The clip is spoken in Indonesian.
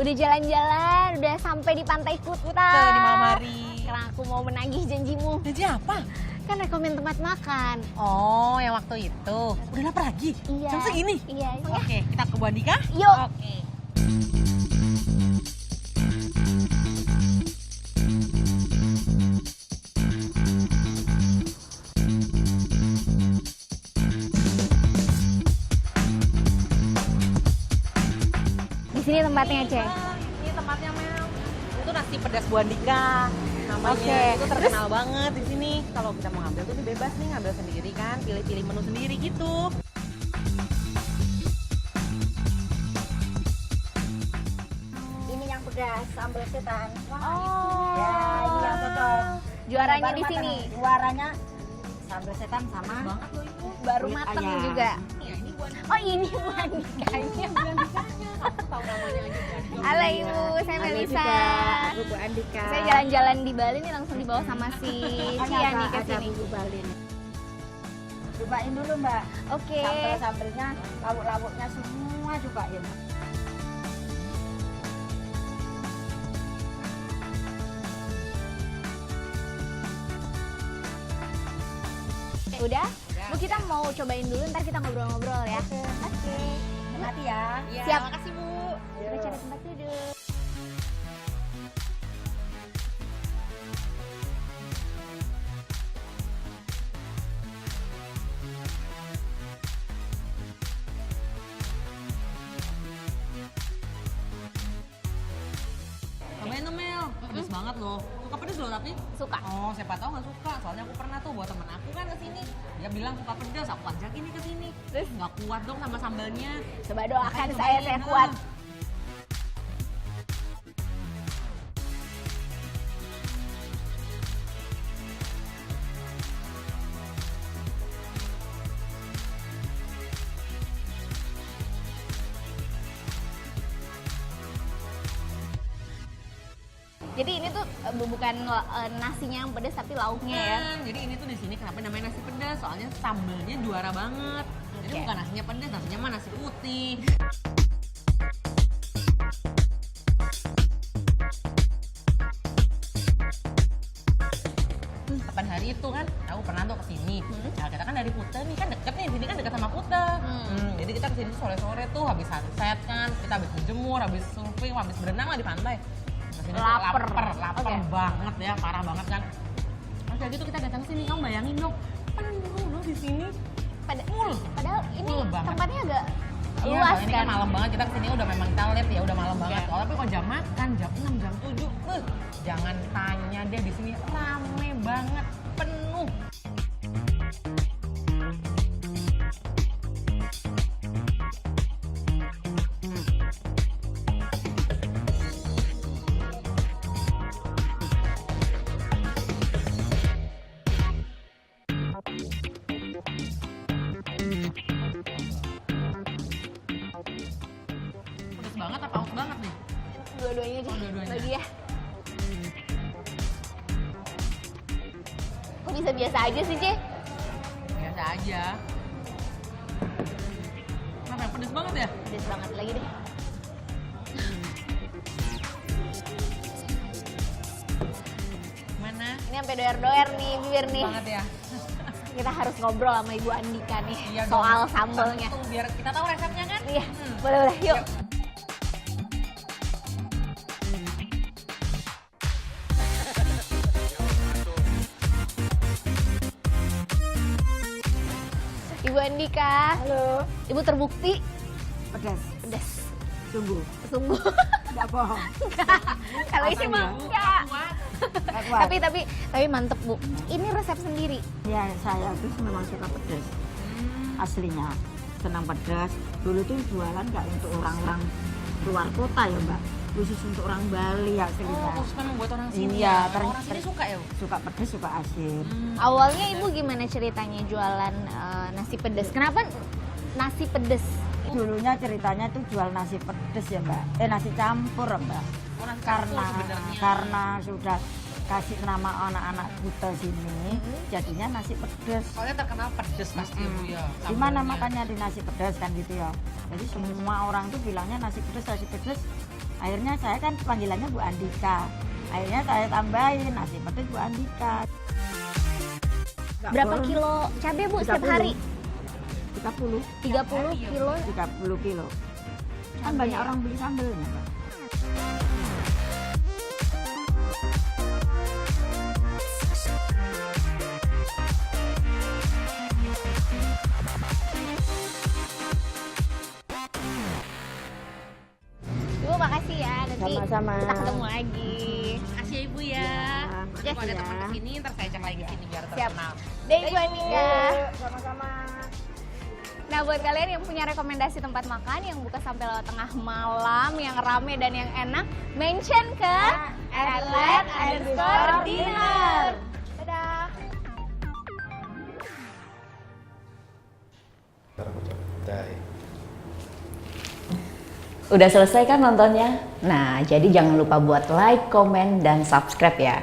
Udah jalan-jalan, udah sampai di Pantai Kuta. Tuh di malam hari. Sekarang aku mau menagih janjimu. Janji apa? Kan rekomen tempat makan. Oh, yang waktu itu. Udah lapar lagi? Iya. Jam segini? Iya. Oke, kita ke Bu Andika? Yuk. Oke. Di sini tempatnya, Cek. Ini tempatnya, Mel. Itu nasi pedas Bu Andika. Namanya Oke. itu terkenal banget di sini. Kalau kita mau ngambil tuh bebas nih, ngambil sendiri kan, pilih-pilih menu sendiri gitu. Ini yang pedas, sambal setan. Oh. Ya, ini yang cocok. Juaranya Baru di matang. sini. Juaranya sambal setan sama Banget loh Ibu. Baru kulit mateng ayam. juga. Iya, ini Bu Andika. Oh, ini Bu Andikanya. Aku tahu namanya aja Bu Andika. Halo Ibu, saya Halo Melisa. juga, aku Bu Andika. Saya jalan-jalan di Bali nih langsung dibawa sama si Cia nih ke ada sini. bumbu Bali nih. Cobain dulu Mbak. Oke. Sambal-sambalnya, lauk-lauknya semua cobain. Udah? Bu, kita mau cobain dulu, ntar kita ngobrol-ngobrol ya. Oke. Hati ya. Iya, Siap. makasih Bu. Kita cari tempat duduk. Cobain tuh Mel, pedes banget loh. Suka pedes loh tapi? Suka. Oh, siapa tahu nggak suka. Soalnya aku pernah tuh buat temen aku kan ke sini. Dia bilang suka pedes, aku ajak ini ke sini. Terus nggak kuat dong sama sambalnya. Coba doakan Makanya saya cobain, kuat. Jadi ini tuh bukan nasinya yang pedas tapi lauknya ya. Jadi ini tuh di sini kenapa namanya nasi pedas? Soalnya sambalnya juara banget. Jadi Oke. bukan nasinya pedas, nasinya mah nasi putih. Kapan hari itu kan, aku pernah tuh kesini. Nah, kita kan dari Kuta nih, kan deket nih, sini kan deket sama Kuta. Jadi kita kesini sore-sore tuh, habis sunset kan, kita habis berjemur, habis surfing, habis berenang lah di pantai. Kesini tuh Laper. lapar Oke. banget ya, parah banget kan. Terus kayak gitu kita datang sini, kamu bayangin dong, penuh loh di sini. Padahal ini Full banget. tempatnya agak Iya, luas soalnya ini kan. kan malam banget, kita kesini udah memang kita lihat ya udah malam banget. Kalau tapi kalau jam makan, jam 6, jam 7, jangan tanya deh di sini rame banget, penuh. Pedes banget apa haus banget nih? Dua-duanya aja. Oh, dua-duanya. Bagi ya. Kok bisa biasa aja sih, Ce? Biasa aja. Kenapa pedes banget ya? Pedes banget lagi deh. Mana? Ini sampai doer-doer nih bibir nih. Banget ya. Kita harus ngobrol sama Ibu Andika nih Iya soal dong. sambalnya. Tentu, biar kita tahu resepnya kan? Iya, boleh-boleh. Yuk. Ibu Andika, Halo. Ibu terbukti Pedas. pedas. Sungguh. Sungguh. Enggak bohong. Kalau ini mah enggak. Nggak kuat. Tapi mantep Bu. Ini resep sendiri. Ya, saya tuh memang suka pedas. Aslinya. Senang pedas. Dulu tuh jualan nggak untuk orang-orang luar kota ya Mbak. Khusus untuk orang Bali aslinya. Oh, khusus memang buat orang sini Iya, ya? Orang sini suka ya? Suka pedas, suka asin. Awalnya Ibu gimana ceritanya jualan nasi pedas? Kenapa nasi pedas? Dulunya ceritanya tuh jual nasi pedas ya Mbak. Nasi campur Mbak. Oh, nasi campur Karena sebenarnya. karena sudah kasih nama anak-anak Kuta sini, jadinya nasi pedas. Soalnya terkenal pedes pasti ya Bu ya. Di mana sambalnya. makannya di nasi pedas kan gitu ya. Jadi semua orang tuh bilangnya nasi pedas Akhirnya saya kan panggilannya Bu Andika. Akhirnya saya tambahin nasi petis Bu Andika. Berapa kilo cabai Bu setiap 30. hari? 30. 30 kilo. 30 kilo. Kan Cabai banyak ya? orang beli sambelnya, Mbak. Ibu makasih ya, nanti Sama-sama. kita ketemu lagi. Makasih ya Ibu ya. Ya, Kalau ada ya. teman kesini, ntar saya cek lagi kesini biar Siap. terkenal. Deh Ibu Andika. Sama-sama. Nah buat kalian yang punya rekomendasi tempat makan yang buka sampai lewat tengah malam, yang rame dan yang enak, mention ke @let_dinner. Dadah. Udah selesai kan nontonnya? Nah, jadi jangan lupa buat like, komen, dan subscribe ya.